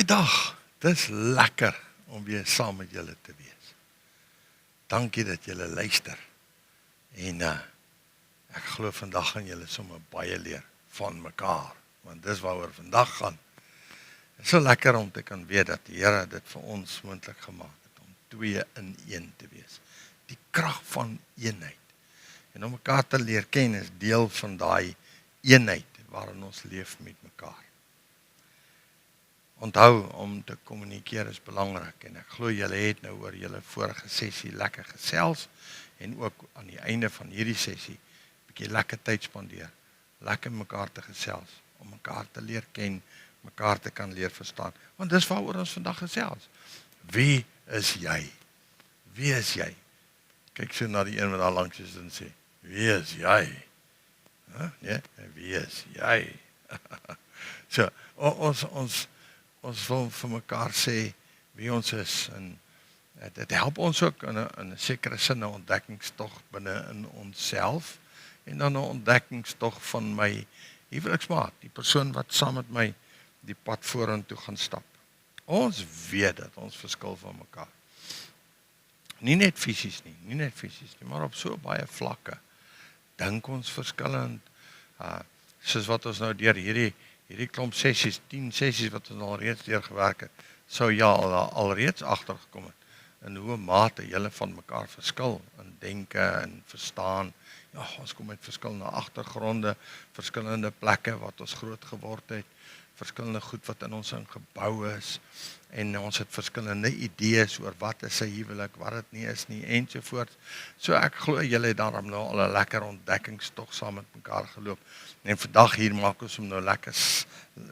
Goeiedag, dis lekker om weer saam met julle te wees. Dankie dat julle luister. En ek glo vandag gaan julle sommer baie leer van mekaar, want dis waaroor vandag gaan. Dit is so lekker om te kan weet dat die Here dit vir ons moontlik gemaak het om 2 in 1 te wees. Die krag van eenheid. En om mekaar te leer ken is deel van daai eenheid waarin ons leef met mekaar. Onthou, om te kommunikeer is belangrik en ek glo julle het nou oor julle vorige sessie lekker gesels en ook aan die einde van hierdie sessie bietjie lekker tyd spandeer, lekker mekaar te gesels, om mekaar te leer ken, mekaar te kan leer verstaan, want dis waaroor ons vandag gesels. Wie is jy? Wie is jy? Kyk so na die een wat daar langs is en sê, wie is jy? Nee, wie is jy? So, ons wil vir mekaar sê wie ons is en dit help ons ook in 'n sekere sin 'n ontdekkingstog binne in onsself en dan 'n ontdekkingstog van my huweliksmaat, die persoon wat saam met my die pad vorentoe gaan stap. Ons weet dat ons verskil van mekaar. Nie net fisies nie, maar op so baie vlakke dink ons verskillend. Soos wat ons nou deur hierdie klomp sessies, 10 sessies wat ons al reeds deurgewerk het, sou jy alreeds agtergekom het in hoe mate julle van mekaar verskil in denke en verstaan. Ja, ons kom uit verskillende agtergronde, verskillende plekke wat ons groot geword het, verskillende goed wat in ons ingebou is en ons het verskillende idees oor wat is 'n huwelik, wat dit nie is nie ensovoorts. So ek glo julle het daarom nou al 'n lekker ontdekkingstog saam met mekaar geloop. En vandag hier maak ons hom nou lekker,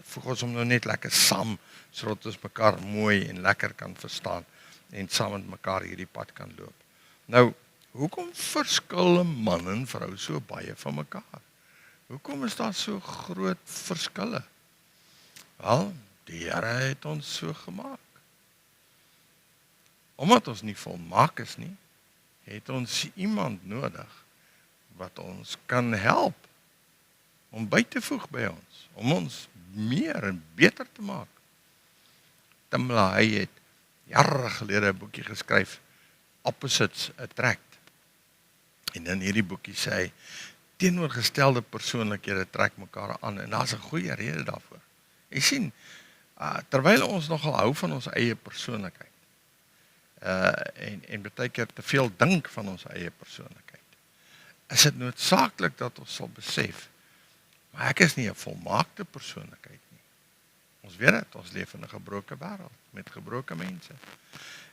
voeg ons hom nou net lekker saam, sodat ons mekaar mooi en lekker kan verstaan en saam met mekaar hierdie pad kan loop. Nou, hoekom verskil 'n man en vrou so baie van mekaar? Hoekom is daar so groot verskille? Wel, die Here het ons so gemaak. Omdat ons nie volmaak is nie, het ons iemand nodig wat ons kan help om by te voeg by ons, om ons meer en beter te maak. Tim LaHaye het jare gelede 'n boekie geskryf, Opposites Attract. En in hierdie boekie sê hy, teenoorgestelde persoonlikhede trek mekaar aan en daar's 'n goeie rede daarvoor. Jy sien, terwyl ons nogal hou van ons eie persoonlikheid, en baie keer te veel dink van ons eie persoonlikheid, is dit noodsaaklik dat ons sal besef, maar ek is nie 'n volmaakte persoonlikheid nie. Ons weet dit, ons leef in 'n gebroke wêreld, met gebroke mense.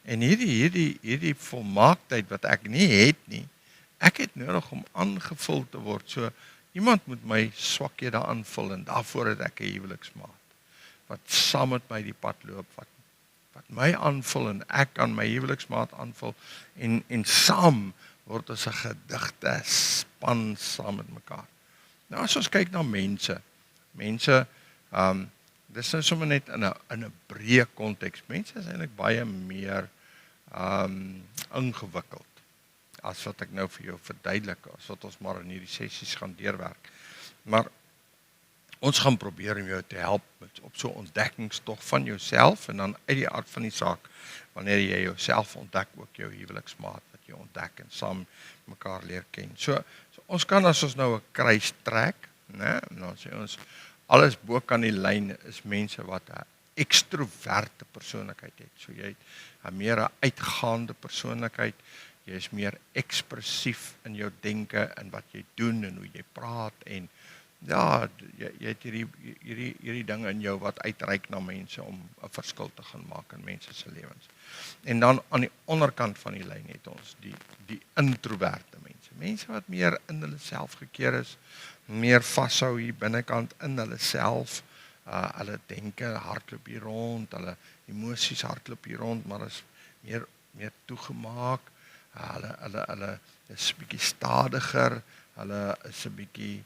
En hierdie volmaaktheid wat ek nie het nie, ek het nodig om aangevul te word, so iemand moet my swakhede aanvul en daarvoor het ek 'n huweliksmaat wat saam met my die pad loop, wat my aanvul en ek kan my huweliksmaat aanvul en saam word ons 'n gedigte span saam met mekaar. Nou as ons kyk na mense, dis nou sommer net in 'n breë konteks. Mense is eintlik baie meer ingewikkeld as wat ek nou vir jou verduidelik, as wat ons maar in hierdie sessies gaan deurwerk. Maar ons gaan probeer om jou te help op so 'n ontdekkingstog van jouself en dan uit die aard van die saak, wanneer jy jouself ontdek, ook jou huweliksmaat wat jy ontdek en saam mekaar leer ken. So ons kan as ons nou 'n kruis trek, né, en dan sê ons alles bo kan die lyn is mense wat 'n ekstroverte persoonlikheid het. So jy het 'n meer 'n uitgaande persoonlikheid. Jy is meer ekspressief in jou denke en wat jy doen en hoe jy praat en ja, jy het hierdie dinge in jou wat uitreik na mense om 'n verskil te gaan maak in mense se lewens. En dan aan die onderkant van die lyn het ons die introverte mense. Mense wat meer in hulle self gekeer is, meer vashou hier binnekant in hulle self. Hulle denke hardloop hier rond, hulle emosies hardloop hier rond, maar is meer toegemaak. Hulle is 'n bietjie stadiger, hulle is 'n bietjie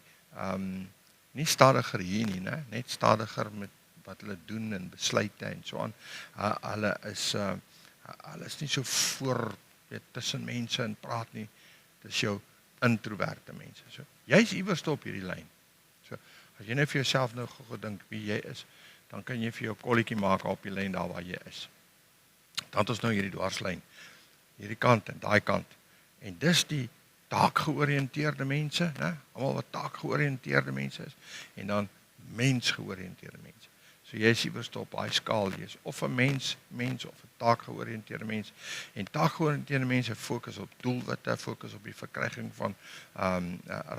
nie stadiger hier nie, net stadiger met wat hulle doen en besluite en so aan. Hulle is nie so voor tussen mense en praat nie. Dis jou introverte mense. So, jy's iewers op hierdie lyn. So, as jy net vir jouself nou gedink wie jy is, dan kan jy vir jou kolletjie maak op die lyn daar waar jy is. Dan het ons nou hierdie dwarslyn, hierdie kant en daai kant. En dis die taakgeoriënteerde mense, né? Almal wat taakgeoriënteerde mense is, en dan mensgeoriënteerde mense. So jy is iewers op daai skaal, jy is of 'n mens of 'n taakgeoriënteerde mens. En taakgeoriënteerde mense fokus op doelwitte, fokus op die verkryging van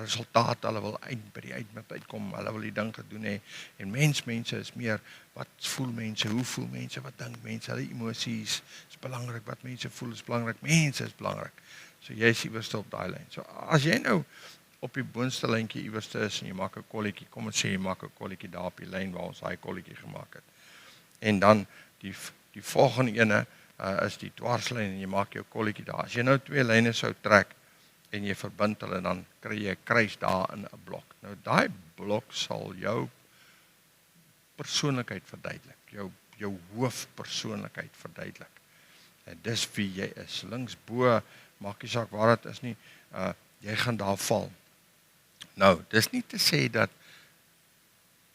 resultate. Hulle wil by die eindpunt uitkom, hulle wil die ding gedoen hê. En mense is meer wat voel mense, hoe voel mense, wat dink mense, hulle emosies is belangrik, wat mense voel is belangrik, mense is belangrik. So jy is iewers op daai lyn. So as jy nou op die boonste lyntjie iewers is en jy maak 'n kolletjie, kom ons sê jy maak 'n kolletjie daar op die lyn waar ons daai kolletjie gemaak het. En dan die volgende ene is die dwarslyn en jy maak jou kolletjie daar. As jy nou 2 lyne sou trek en jy verbind hulle, dan kry jy 'n kruis daar in 'n blok. Nou daai blok sal jou persoonlikheid verduidelik, jou hoofpersoonlikheid verduidelik. En dis wie jy is. Links bo, maak nie saak waar dit is nie, jy gaan daar val. Nou, dis nie te sê dat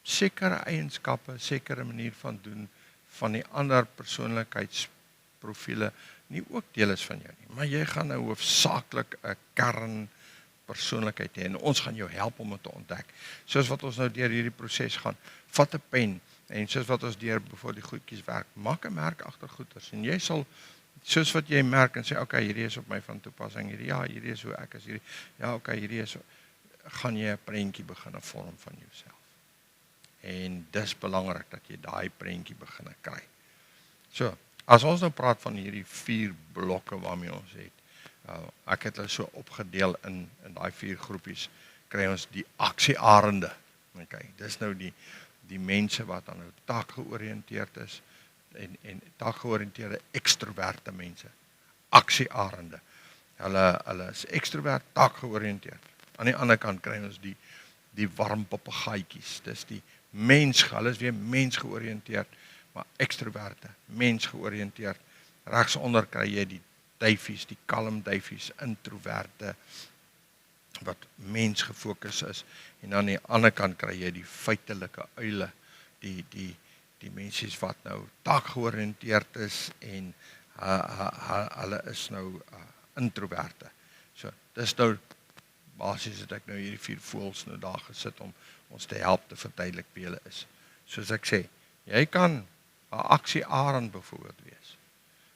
sekere eienskappe, sekere manier van doen van die ander persoonlikheidsprofiele nie ook deel is van jou nie. Maar jy gaan nou hoofsaaklik 'n kernpersoonlikheid hê en ons gaan jou help om dit te ontdek. Soos wat ons nou deur hierdie proses gaan, vat 'n pen en soos wat ons deur bijvoorbeeld die goedjies werk, maak 'n merk agter goeders en jy sal soos wat jy merk en sê, okay, hierdie is op my van toepassing, hierdie is hoe ek is, hierdie is, gaan jy 'n prentjie begin vorm van jouself. En dis belangrik dat jy daai prentjie begin kry. So, as ons nou praat van hierdie 4 blokke waarmee ons het, ek het hulle so opgedeel in daai 4 groepies, kry ons die aksiearende. Okay, dis nou die mense wat aan nou taakgeoriënteerd is, en taakgeoriënteerde ekstroverte mense, aksiearende. Hulle is ekstrovert, taakgeoriënteerd. Aan die ander kant kry ons die warm papegaaitjies. Dis die hulle is weer mensgeoriënteerd, maar ekstroverte, mensgeoriënteerd. Regsonder kry jy die duifies, die kalm duifies, introverte wat mens gefokus is. En aan die ander kant kry jy die feitelike uile, die mensies wat nou taakgeoriënteerd is en hulle is nou introverte. So, dis nou basies het ek nou hierdie 4 voëls nou daar gesit om ons te help te verduidelik wie hulle is. Soos ek sê, jy kan 'n aksiearend byvoorbeeld wees,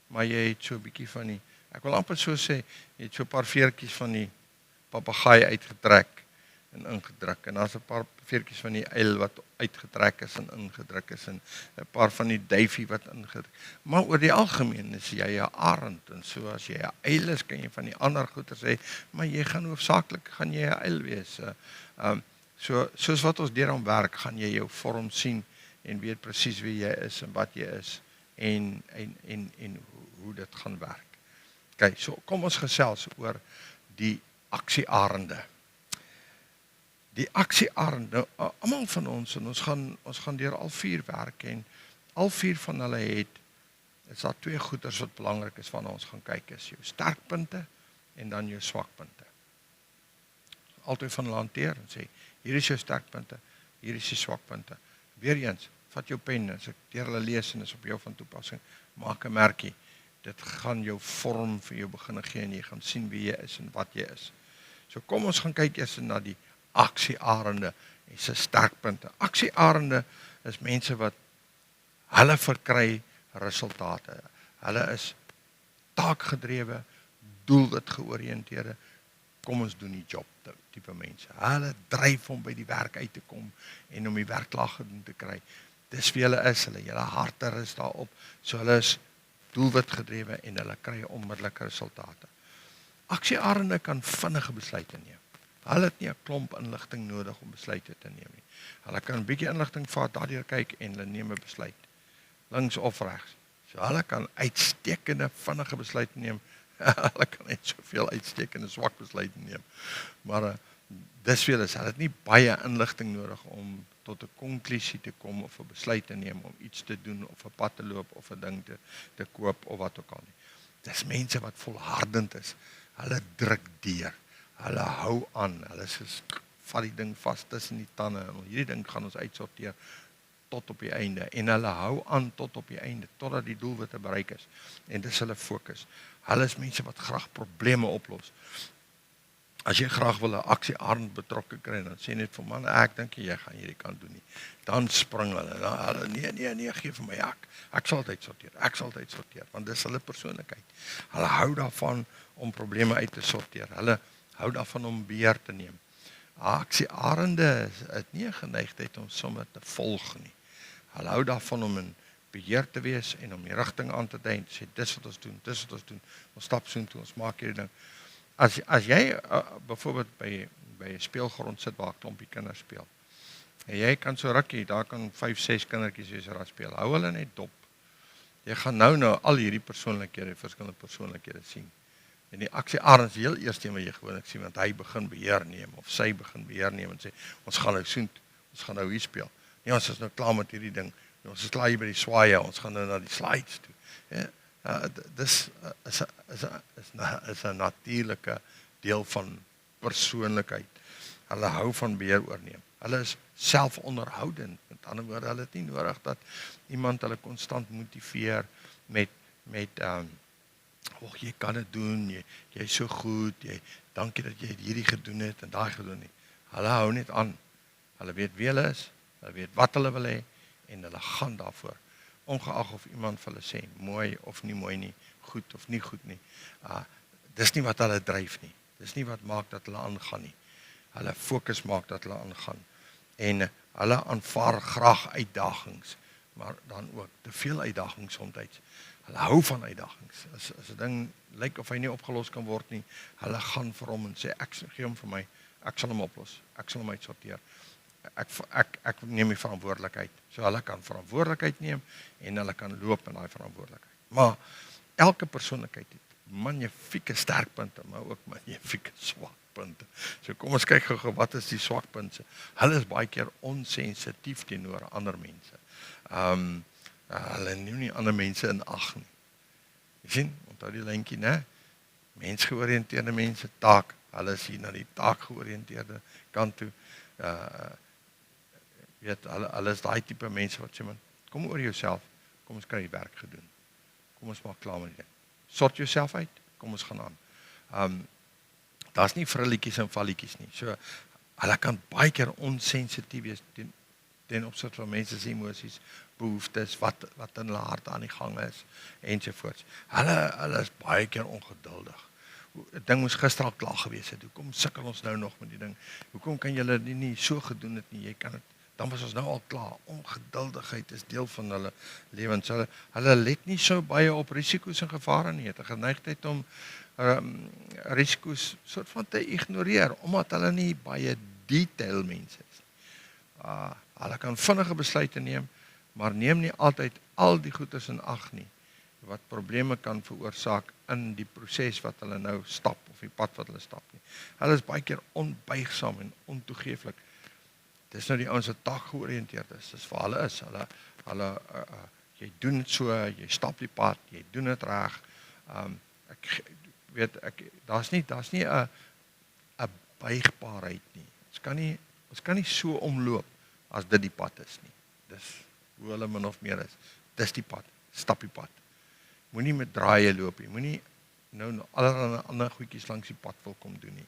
maar jy het so 'n bietjie van die, ek wil amper so sê, jy het so 'n paar veertjies van die papegaai uitgetrek en ingedruk, en daar's 'n paar veertjies van die uil wat uitgetrek is en ingedruk is, en 'n paar van die duifie wat ingedruk. Maar oor die algemeen is jy 'n arend, en so as jy 'n uil is, kan jy van die ander goeie sê, maar jy gaan hoofsaaklik gaan jy 'n uil wees. So soos wat ons deur hom werk, gaan jy jou vorm sien en weet presies wie jy is en wat jy is en hoe dit gaan werk. Okay, so kom ons gesels oor die aksiearende. Die aksiearende, nou, almal van ons, en ons gaan deur al 4 werk, en al 4 van hulle is daar 2 goeders wat belangrik is van ons gaan kyk, is jou sterkpunte en dan jou swakpunte. Altyd van hulle hanteer en sê, hier is jou sterkpunte, hier is jou swakpunte. Weereens, vat jou pen, as ek deur hulle lees en is op jou van toepassing, maak 'n merkie. Dit gaan jou vorm vir jou begin gee en jy gaan sien wie jy is en wat jy is. So kom ons gaan kyk eers na die aksiearende en sy sterkpunte. Aksiearende is mense wat hulle verkry resultate. Hulle is taakgedrewe, doelwit georiënteerde, kom ons doen die job tipe mense. Hulle dryf om by die werk uit te kom en om die werk klaar gedoen te kry. Dis wie hulle is, hulle harte is daarop, so hulle is doelwit gedrewe en hulle kry onmiddellike resultate. Aksiearende kan vinnige besluite neem. Hulle het nie 'n klomp inligting nodig om besluite te neem nie. Hulle kan 'n bietjie inligting vat, daardeur kyk en hulle neem 'n besluit, links of regs. So hulle kan uitstekende vinnige besluite neem. Hulle kan net soveel uitstekende swak besluite neem. Maar dis veel is, hulle het nie baie inligting nodig om tot 'n konklusie te kom of 'n besluit te neem om iets te doen of 'n pad te loop of 'n ding te koop of wat ook al nie. Dis mense wat volhardend is. Hulle druk deur. Hulle hou aan. Hulle vat die ding vas tussen die tande. En hierdie ding gaan ons uitsorteer tot op die einde en hulle hou aan tot op die einde totdat die doelwitte bereik is en dis hulle fokus. Hulle is mense wat graag probleme oplos. As jy graag wil 'n aksiearend betrokke kry, dan sê net vir man, ek dink jy gaan hierdie kant doen nie. Dan spring hulle. Dan, nee, gee vir my ek sal dit sorteer, want dis hulle persoonlikheid. Hulle hou daarvan om probleme uit te sorteer. Hulle hou daarvan om beheer te neem. Aksiearende het nie 'n geneigtheid om sommer te volg nie. Hulle hou daarvan om in beheer te wees en om die rigting aan te dui en sê dis wat ons doen. Ons stap so toe, ons maak hierdie ding. As jy byvoorbeeld by 'n speelgrond sit waar 'n klompie kinders speel. En jy kan so rukkie, daar kan 5, 6 kindertjies wees wat speel. Hou hulle net dop. Jy gaan nou al hierdie verskillende persoonlikhede sien. En die aksiearend is heel eers een wat jy gewoonlik sien, want hy begin beheer neem of sy begin beheer neem en sê ons gaan nou soontoe, ons gaan nou hier speel. Nee, ons is nou klaar met hierdie ding. Ons is klaar hier by die swaaie, ons gaan nou na die slides toe. Ja, dis is 'n natuurlike deel van persoonlikheid. Hulle hou van beheer oorneem. Hulle is selfonderhoudend. Met ander woorde, hulle het nie nodig dat iemand hulle konstant motiveer met jy kan dit doen, jy is so goed, dankie dat jy hierdie gedoen het en daai gedoen het. Hulle hou net aan. Hulle weet wie hulle is, hulle weet wat hulle wil hê en hulle gaan daarvoor. Ongeag of iemand vir hulle sê, mooi of nie mooi nie, goed of nie goed nie. Dis nie wat hulle dryf nie. Dis nie wat maak dat hulle aangaan nie. Hulle fokus maak dat hulle aangaan. En hulle aanvaar graag uitdagings, maar dan ook te veel uitdagings soms. Hulle hou van uitdagings. As 'n ding lyk of hy nie opgelos kan word nie, hulle gaan vir hom en sê ek gee hom vir my, ek sal hom oplos. Ek sal hom uitsorteer. Ek neem die verantwoordelikheid. So hulle kan verantwoordelikheid neem en hulle kan loop in daai verantwoordelikheid. Maar elke persoonlikheid het magnifieke sterkpunte, maar ook magnifieke swakpunte. So kom ons kyk gou wat is die swakpunte. Hulle is baie keer onsensitief teenoor ander mense. Hulle neem nie ander mense in ag nie. Jy sien, onthou die lyntjie, né? Mensgeoriënteerde mense taak. Hulle is hier na die taakgeoriënteerde kant toe. Hulle is daai tipe mense wat sê man, kom oor jouself, kom ons kry die werk gedoen. Kom ons maak klaar met dit. Sort jouself uit, kom ons gaan aan. Daar's nie vrilletjies en valletjies nie. So hulle kan baie keer onsensitief wees ten opsigte van mense se emosies, behoeftes, wat in hulle hart aan die gang is ensovoorts. Hulle is baie keer ongeduldig. 'n Ding moes gister al klaar gewees het. Hoekom sukkel ons nou nog met die ding? Hoekom kan julle dit nie so gedoen het nie? Jy kan dit. Dan was ons nou al klaar. Ongeduldigheid is deel van hulle lewens. Hulle let nie so baie op risiko's en gevare nie. Het 'n geneigtheid om risiko's soort van te ignoreer omdat hulle nie baie detail mense is. Hulle kan vinnige besluite neem, maar neem nie altyd al die goeders in ag nie wat probleme kan veroorsaak in die proses wat hulle nou stap of die pad wat hulle stap nie. Hulle is baie keer onbuigsaam en ontoegeeflik. Dis nou die ouens wat taakgeoriënteerd is. Dis vir hulle is. Hulle jy doen dit so, jy stap die pad, jy doen dit reg. Daar's nie 'n buigbaarheid nie. Ons kan nie so omloop as dit die pad is nie. Dis hoe hulle min of meer is. Dis die pad, stap die pad. Moenie met draaie loop nie. Moenie nou allerlei ander goedjies langs die pad wil kom doen nie.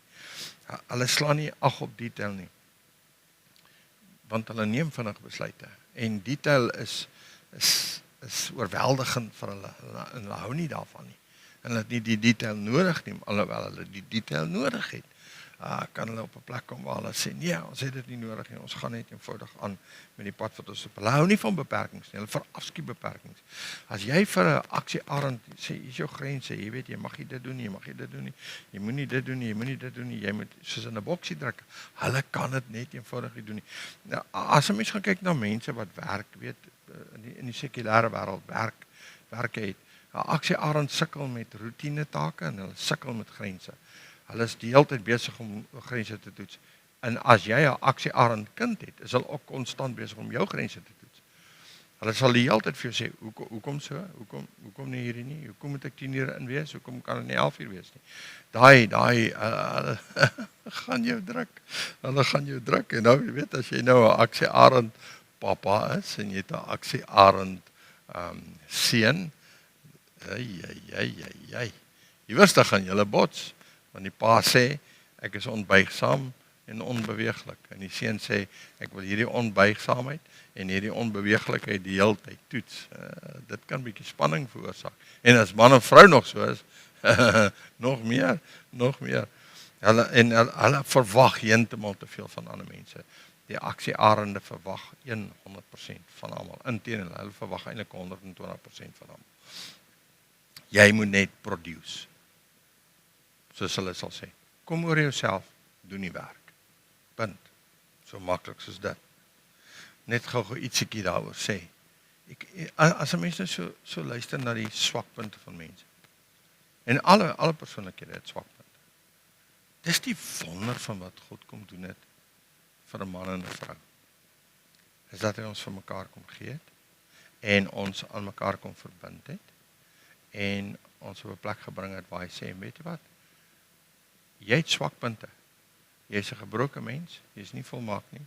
Hulle slaan nie ag op detail nie. Want hulle neem vinnig besluite. En detail is oorweldigend vir hulle. Hulle hou nie daarvan nie. En hulle het nie die detail nodig nie, alhoewel hulle die detail nodig het. Kan hulle op 'n plek kom waar hulle sê, nee, ons het dit nie nodig nie, ons gaan net eenvoudig aan met die pad wat ons op. Hulle hou nie van beperkings nie, hulle verafskuw beperkings. As jy vir 'n aksiearend sê, hier is jou grense, jy weet, jy mag nie dit doen nie, jy mag nie dit doen nie, jy moenie dit doen nie, jy moenie dit doen nie, jy moet soos in 'n boksie druk. Hulle kan dit net eenvoudig nie doen nie. Nou, as 'n mens gaan kyk na mense wat werk, weet, in die sekulêre wêreld werke het, 'n aksiearend sukkel met roetine take en hulle sukkel met grense. Hulle is die hele tyd besig om grense te toets. En as jy 'n aksiearend kind het, is hulle ook konstant besig om jou grense te toets. Hulle sal die hele tyd vir jou sê, hoekom so? Hoekom nie hierdie nie? Hoekom moet ek 10 ure in wees? Hoekom kan dit nie 11 uur wees nie? Daai gaan jou druk. Hulle gaan jou druk en nou jy weet as jy nou 'n aksiearend pappa is en jy het 'n aksiearend seun. Jy. Iewers dan gaan julle bots, want die pa sê ek is onbuigsaam en onbeweeglik. En die seun sê ek wil hierdie onbuigsaamheid en hierdie onbeweeglikheid die hele tyd toets. Dit kan 'n bietjie spanning veroorsaak. En as man en vrou nog so is, nog meer. Hulle verwag heeltemal te veel van ander mense. Die aksiearende verwag 100% van almal. Inteendeel, hulle verwag eintlik 120% van almal. Jy moet net produce. Soos hulle sal sê. Kom oor jouself, doen die werk. Punt. So maklik soos dit. Net gou ietsiekie daaroor sê. As 'n mens nou so luister na die swakpunte van mense. En alle persoonlikhede het swakpunte. Dis die wonder van wat God kom doen het vir 'n man en 'n vrou. Is dat hy ons vir mekaar kom gee het en ons aan mekaar kom verbind het en ons op 'n plek gebring het waar hy sê, weet jy wat? Jy het swakpunte. Jy's 'n gebroke mens, jy's nie volmaak nie.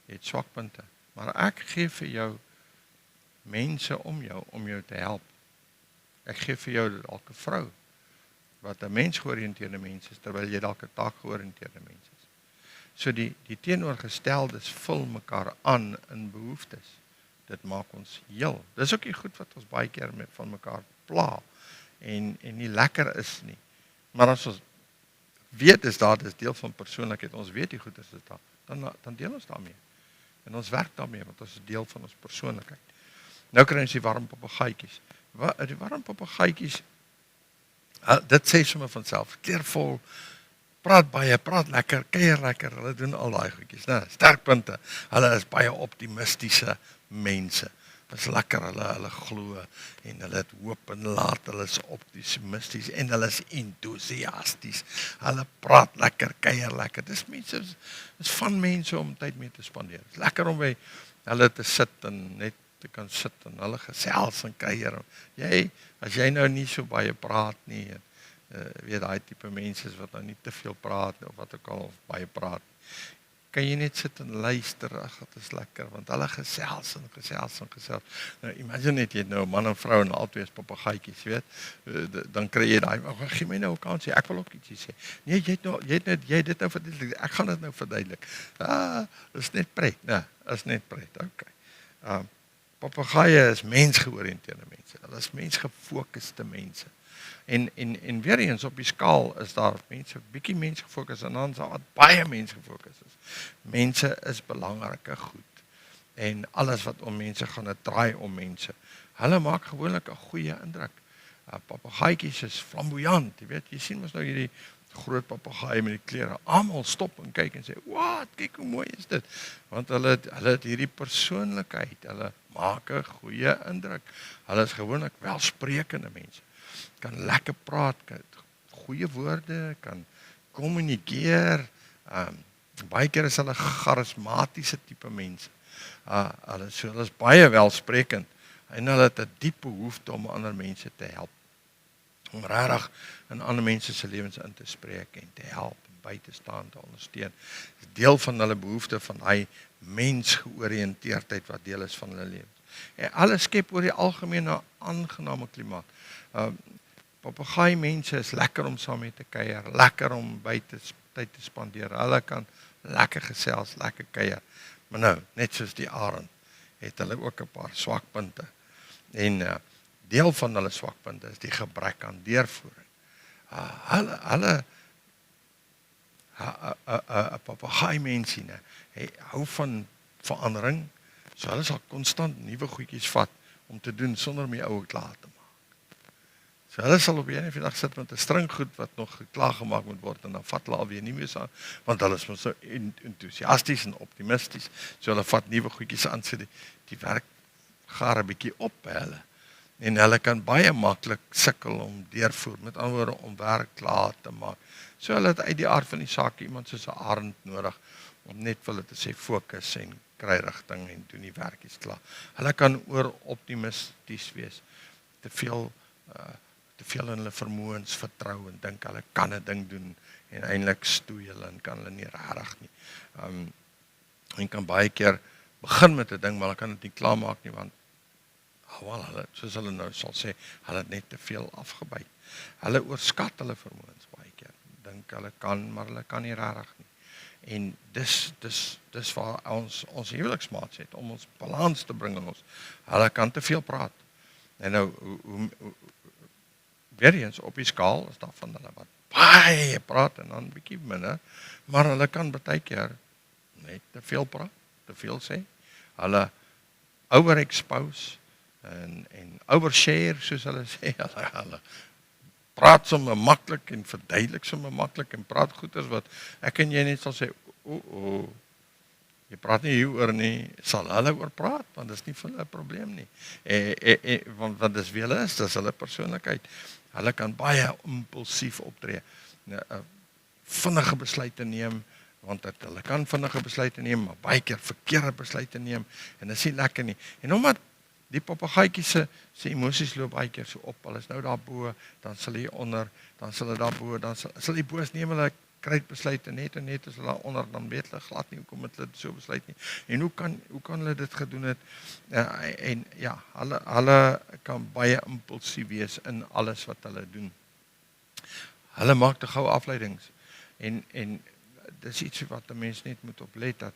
Jy het swakpunte, maar ek gee vir jou mense om jou te help. Ek gee vir jou dalk 'n vrou wat 'n mensgeoriënteerde mens is, terwyl jy dalk 'n taakgeoriënteerde mens is. So die teenoorgesteldes vul mekaar aan in behoeftes. Dit maak ons heel. Dis ook die goed wat ons baie keer met van mekaar pla en nie lekker is nie. Maar as ons weet dis deel van persoonlikheid, ons weet die goed is dit daar, dan deel ons daarmee. En ons werk daarmee, want ons is deel van ons persoonlikheid. Nou kry ons die warm papegaaitjies. Die warm papegaaitjies, dit sê sommer van self, kleurvol, praat baie, praat lekker, kuier lekker, hulle doen al daai goedjies, né? Sterkpunte. Hulle is baie optimistiese mense. Dit is lekker, hulle glo en hulle het hoop en laat, hulle is optimisties en hulle is entoesiasties. Hulle praat lekker, kuier lekker. Dis van mense om tyd mee te spandeer. Dit is lekker om by hulle te sit en net te kan sit en hulle gesels en kuier. As jy nou nie so baie praat nie, weet daai tipe mense wat nou nie te veel praat of wat ook al of baie praat, kan jy net sit en luister, dit is lekker, want hulle gesels. Nou imagine net jy het nou 'n man en vrou en albei is papegaaitjies, weet, dan kry jy daai, gee my nou 'n kans, ek wil ook ietsie sê. Nee, jy het dit nou verduidelik, ek gaan dit nou verduidelik. Is net pret, is net pret, okay. Papegaaie is mensgeoriënteerde mense, hulle is mensgefokuste mense. En weer eens op die skaal is daar mense, bietjie mens gefokus en dan is daar baie mens gefokus is. Mense is belangrike goed. En alles wat om mense gaan, het draai om mense. Hulle maak gewoonlik 'n goeie indruk. Papegaaitjies is flamboyant, jy weet, jy sien mos nou hierdie groot papegaai met die klere. Almal stop en kyk en sê, "Wat, kyk hoe mooi is dit." Want hulle het hierdie persoonlikheid, hulle maak 'n goeie indruk. Hulle is gewoonlik welsprekende mense. Kan lekker praat, kan goeie woorde, kan kommunikeer. Baie keer is hulle charismatiese tipe mense. Hulle is baie welsprekend en hulle het 'n diep behoefte om ander mense te help. Om regtig in ander mense se lewens in te spreek en te help, by te staan, te ondersteun. Dis deel van hulle behoefte van hy mensgeoriënteerdheid wat deel is van hulle lewens. En alles skep oor die algemeen 'n aangename klimaat. Papegaai mense is lekker om saam mee te kuier, lekker om buite tyd te spandeer. Hulle kan lekker gesels, lekker kuier. Maar nou, net soos die arend, het hulle ook 'n paar swakpunte. En deel van hulle swakpunte is die gebrek aan deurvoering. 'n papegaai mensie, hy hou van verandering, so hulle sal konstant nuwe goedjies vat om te doen sonder om die ou klaar te maak. So hulle sal op 'n of 'n dag sit met 'n string goed wat nog klaar gemaak moet word en dan vat hulle alweer nie meer so aan, want hulle is mos so entoesiasties en optimisties, so hulle vat nuwe goedjies aan, so die werk gaar 'n bietjie op by hulle. En hulle kan baie maklik sukkel om deurvoer, met ander woorde om werk klaar te maak. So hulle het uit die aard van die saak iemand soos 'n arend nodig om net vir hulle te sê fokus en kry rigting en doen die werkies klaar. Hulle kan oor optimisties wees, te veel in hulle vermoëns vertrou en dink hulle kan 'n ding doen en eintlik stoei hulle en kan hulle nie regtig nie. En kan baie keer begin met 'n ding, maar hulle kan dit nie klaarmaak nie, want hulle, soos hulle nou sal sê, hulle het net te veel afgebyt. Hulle oorskat hulle vermoëns baie keer. Dink hulle kan, maar hulle kan nie regtig nie. En dis waar ons huweliksmaat sit, om ons balans te bring in ons. Hulle kan te veel praat. En nou, weer eens op die skaal, is daar van hulle wat baie praat, en dan bietjie minder, maar hulle kan baie keer net te veel praat, te veel sê. Hulle overexpose, en overshare, soos hulle sê, hulle praat sommer maklik en verduidelik sommer maklik en praat goeders wat ek en jy net sal sê, jy praat nie hieroor nie, sal hulle oor praat, want dit is nie vir hulle 'n probleem nie. Want dis wie hulle is, dis hulle persoonlikheid. Hulle kan baie impulsief optree, vinnige besluite neem, want hulle kan vinnige besluite neem, maar baie keer verkeerde besluite neem, en dit is nie lekker nie. En omdat die papegaaitjie se emosies loop baie keer so op, hulle is nou daarbo, dan sal hy onder, dan sal hulle daarbo, dan sal die boos neem hulle kruitbesluite net as hulle onder, dan weet hulle glad nie hoekom het hulle so besluit nie. En hoe kan hulle dit gedoen het? En ja, hulle kan baie impulsief wees in alles wat hulle doen. Hulle maak te gou afleidings. En dis iets wat 'n mens net moet oplet, dat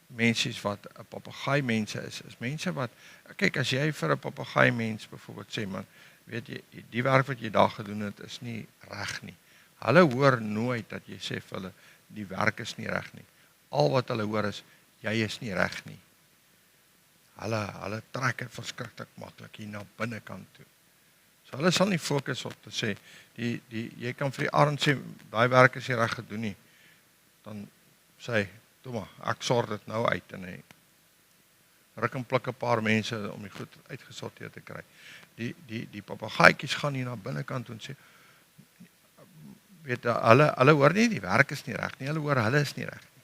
mense wat 'n papegaai mense is mense wat, kyk, as jy vir 'n papegaai mens byvoorbeeld sê, man, weet jy, die werk wat jy daar gedoen het is nie reg nie. Hulle hoor nooit dat jy sê vir hulle, die werk is nie reg nie. Al wat hulle hoor is, jy is nie reg nie. Hulle trek het verskriklik maklik hier na binnekant toe. So hulle sal nie fokus op te sê, jy kan vir die arend sê, daai werk is nie reg gedoen nie. Dan sê hy, toe maar, ek sort dit nou uit, en hy ruk en pluk 'n paar mense om die goed uitgesorteer te kry. Die papegaaitjies gaan hier na binnekant toe en sê, weet hulle hoor nie, die werk is nie reg nie, hulle hoor hulle is nie reg nie.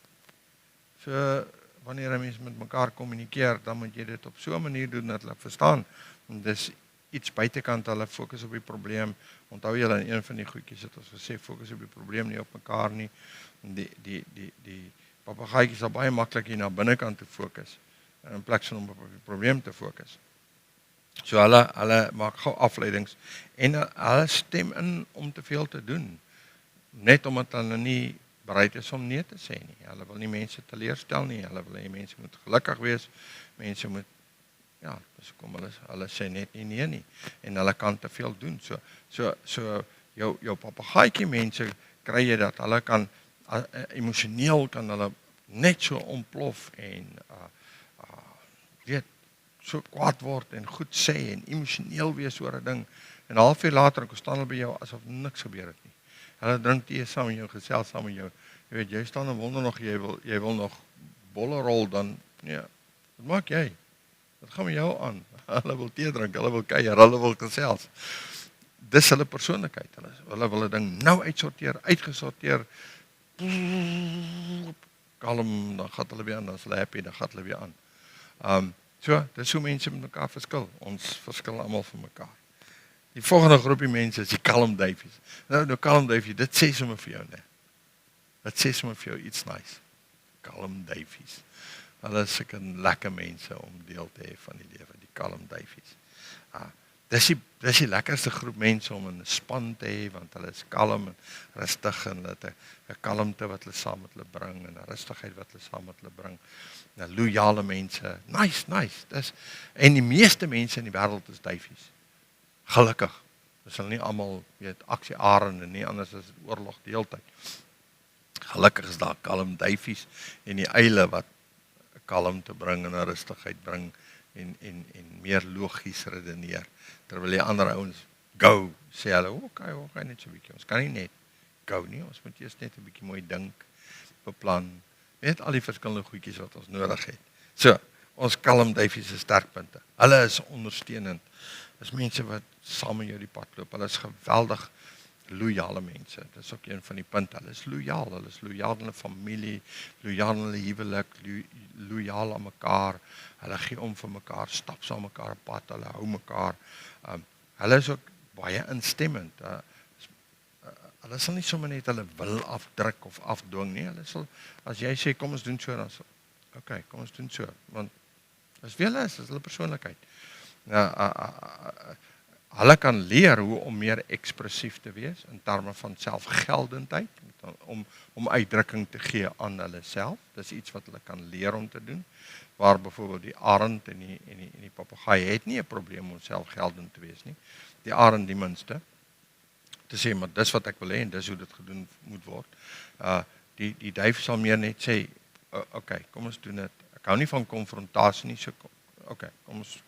So, wanneer 'n mens met mekaar kommunikeer, dan moet jy dit op so 'n manier doen dat hulle verstaan. En dis iets buitekant hulle fokus op die probleem. Onthou julle in een van die goedjies het ons gesê, fokus op die probleem, nie op mekaar nie. En die papegaaitjies sal baie maklik hier na binnekant te fokus, in plaas van om op die probleem te fokus. So hulle maak gou afleidings, en hulle stem in om te veel te doen, net omdat hulle nie bereid is om nee te sê nie. Hulle wil nie mense teleurstel nie, hulle wil hê mense moet gelukkig wees, mense moet, ja, dis hoekom hulle sê net nie nee nie, en hulle kan te veel doen. So jou papegaaitjie mense, kry jy dat hulle kan, emosioneel kan hulle net so ontplof, en weet, so kwaad word, en goed sê, en emosioneel wees oor 'n ding, en 'n halfuur later, dan staan hulle by jou, asof niks gebeur het nie. Hulle drink tee saam met jou, gesels saam met jou. Jy weet, jy staan en wonder nog, jy wil nog bolle rol, dan, ja, wat maak jy? Wat gaan met jou aan? Hulle wil tee drink, hulle wil kuier, hulle wil gesels. Dis hulle persoonlikheid. Hulle wil 'n ding nou uitgesorteer, kalm, dan gaan hulle weer aan, dan is hulle happy, dan gaan hulle weer aan. So, dis hoe mense met mekaar verskil. Ons verskil almal van mekaar. Die volgende groepie mense is die kalm duifies. Nou kalm duifie, dit sê sommer vir jou, né? Dit sê sommer vir jou iets nice. Kalm duifies. Hulle is sulke lekker mense om deel te hê van die lewe, die kalm duifies. Dis die lekkerste groep mense om in 'n span te hê, want hulle is kalm en rustig, en hulle het 'n kalmte wat hulle saam met hulle bring, en 'n rustigheid wat hulle saam met hulle bring. Loyale mense, nice. En die meeste mense in die wêreld is duifies. Gelukkig. Dis hulle nie almal, weet, aksiearende nie, anders is dit oorlog die hele tyd. Gelukkig is daar kalm duifies, en die uile wat kalmte bring, en 'n rustigheid bring, en meer logies redeneer. Terwyl die ander ouens go, sê hulle, okay, net so 'n bietjie. Ons kan nie net go nie, ons moet eers net 'n bietjie mooi dink, beplan. Weet al die verskillende goedjies wat ons nodig het. So, ons kalm duifies is sterkpunte. Hulle is ondersteunend. Dis mense wat saam met jou die pad loop. Hulle is geweldig loyale mense. Dit is ook een van die punte. Hulle is loyaal in hulle familie, loyaal in hulle huwelik, loyaal aan mekaar. Hulle gee om vir mekaar, stap saam mekaar op pad, hulle hou mekaar. Hulle is ook baie instemmend. Hulle sal nie sommer net hulle wil afdruk of afdwing nie. Hulle sal, as jy sê kom ons doen so, dan sal okay, kom ons doen so, want as wie hulle is hulle persoonlikheid. Hulle kan leer hoe om meer ekspressief te wees in terme van selfgeldendheid, om uitdrukking te gee aan hulle self. Dis iets wat hulle kan leer om te doen. Waar byvoorbeeld die arend en die papegaai het nie 'n probleem om selfgeldend te wees nie. Die arend die minste. Te sê, maar dis wat ek wil hê en dis hoe dit gedoen moet word. Die duif sal meer net sê, okay, kom ons doen dit. Ek hou nie van konfrontasie nie, so okay, kom ons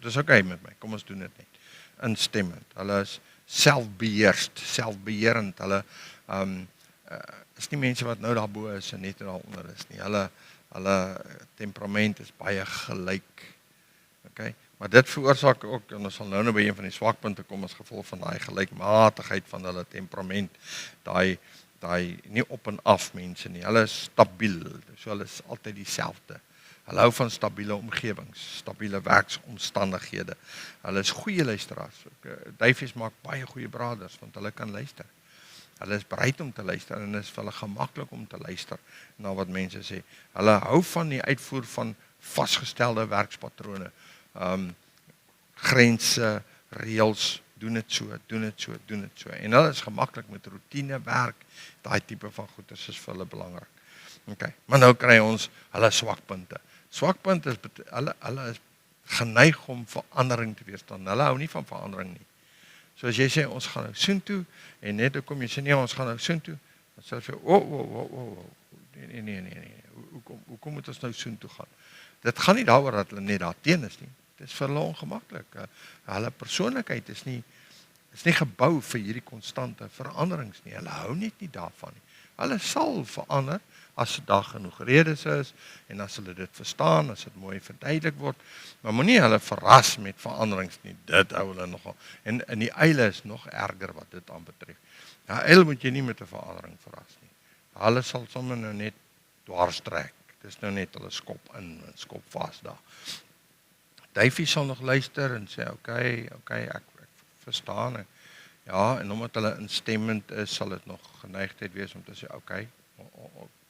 dis okay met my. Kom ons doen dit net. Instemmend. Hulle is selfbeheerend. Hulle is nie mense wat nou daarbo is en net daaronder is nie. Hulle temperament is baie gelyk. Okay? Maar dit veroorsaak ook, en ons sal nou by een van die swakpunte kom as gevolg van daai gelykmatigheid van hulle temperament, daai nie op en af mense nie. Hulle is stabiel, so hulle is altyd dieselfde. Hulle hou van stabiele omgewings, stabiele werksomstandighede. Hulle is goeie luisteraars. Duifies maak baie goeie braders, want hulle kan luister. Hulle is bereid om te luister en is vir hulle gemaklik om te luister na wat mense sê. Hulle hou van die uitvoer van vasgestelde werkspatrone. Grense, reëls, doen dit so. En hulle is gemaklik met roetine werk, daai tipe van goeders is vir hulle belangrik. Okay. Maar nou kry ons hulle swakpunte. Swakpunt is, hulle is geneig om verandering te weerstaan. Hulle hou nie van verandering nie. So as jy sê, ons gaan nou soontoe, en net kom jy sê, nee, ons gaan nou soontoe, dan sê jy, nee, hoekom moet ons nou soontoe gaan? Dit gaan nie daaroor dat hulle net daar teen is nie. Dit is vir hulle ongemaklik. Hulle persoonlikheid is nie gebou vir hierdie konstante veranderings nie. Hulle hou net nie daarvan nie. Hulle sal verander as daar genoeg redes is en as hulle dit verstaan, as dit mooi verduidelik word, maar moenie hulle verras met veranderings nie. Dit hou hulle nogal. En in die eile is nog erger wat dit aanbetref. Nou, eile moet jy nie met 'n verandering verras nie. Hulle sal sommer nou net dwarstrek. Dis nou net hulle skop in en skop vas daar. Duifie sal nog luister en sê, okay, ek verstaan. Ja, en omdat hulle instemmend is, sal dit nog geneigtheid wees om te sê, okay,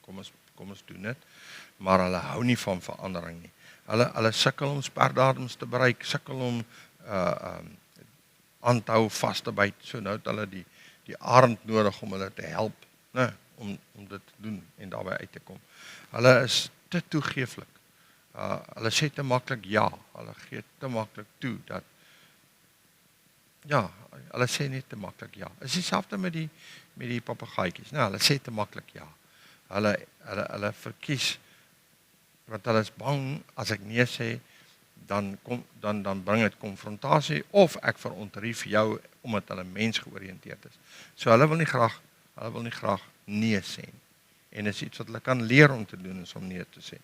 kom ons doen dit. Maar hulle hou nie van verandering nie. Hulle sukkel om sperdatums te bereik, sukkel om aan te hou, vas te byt. So nou het hulle die arend nodig om hulle te help, né, om dit te doen en daarbey uit te kom. Hulle is te toegeeflik. Hulle sê te maklik ja. Hulle gee te maklik toe dat ja, hulle sê net te maklik ja. Is dieselfde met die papegaaitjies. Nou, hulle sê te maklik ja. Hulle verkies want hulle is bang as ek nee sê dan bring dit konfrontasie of ek verontrief jou omdat hulle mensgeoriënteerd is. So hulle wil nie graag nee sê nie. En is iets wat hulle kan leer om te doen is om nee te sê.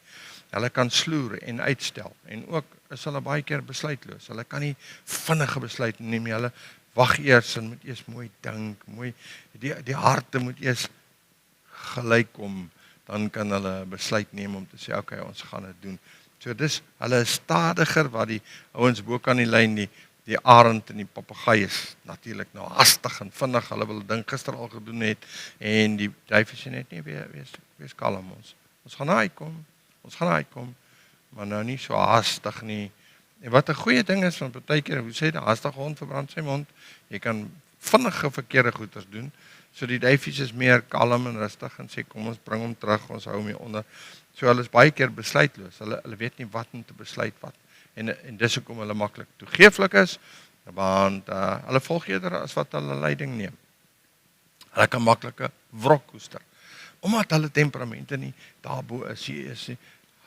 Hulle kan sloer en uitstel en ook is hulle baie keer besluitloos. Hulle kan nie vinnige besluite neem nie. Hulle wag eers en moet eers mooi dink, die harte moet eers gelyk kom, dan kan hulle besluit neem om te sê, okay, ons gaan dit doen. So dis, hulle is stadiger wat die ouens bo kan die lyn, die arend en die papegaai is natuurlik nou hastig en vinnig, hulle wil ding gister al gedoen het, en die duifie sê net, nee, wees kalm ons gaan uitkom, maar nou nie so hastig nie. En wat 'n goeie ding is, van partykeer, hoe sê die hastige hond verbrand sy mond, jy kan vinnige verkeerde goeders doen, so die duifies is meer kalm en rustig en sê, kom ons bring hom terug, ons hou hom hier onder. So hulle is baie keer besluitloos, hulle weet nie wat om te besluit wat. En dis hoekom hulle maklik toegeeflik is, want hulle volg eerder as wat hulle leiding neem. Hulle kan maklike wrok koester, omdat hulle temperamente nie daarbo is nie,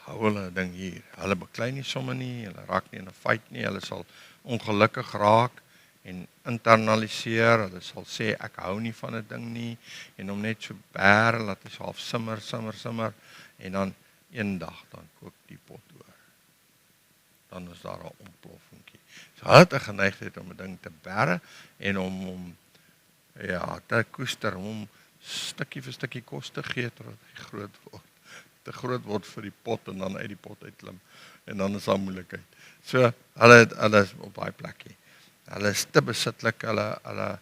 hou hulle 'n ding hier. Hulle beklei nie sommer nie, hulle raak nie in 'n fight nie, hulle sal ongelukkig raak en internaliseer, hulle sal sê ek hou nie van 'n ding nie en om net so bære laat hy half simmer en dan eendag dan kook die pot oor. Dan is daar 'n ontploffingkie. So hulle het 'n geneigtheid om 'n ding te bære en om te koester, om stukkie vir stukkie kos te gee totdat hy te groot word vir die pot en dan uit die pot uitklim en dan is daar moeilikheid. So hulle is op daai plekkie. Hulle is te besitlik, hulle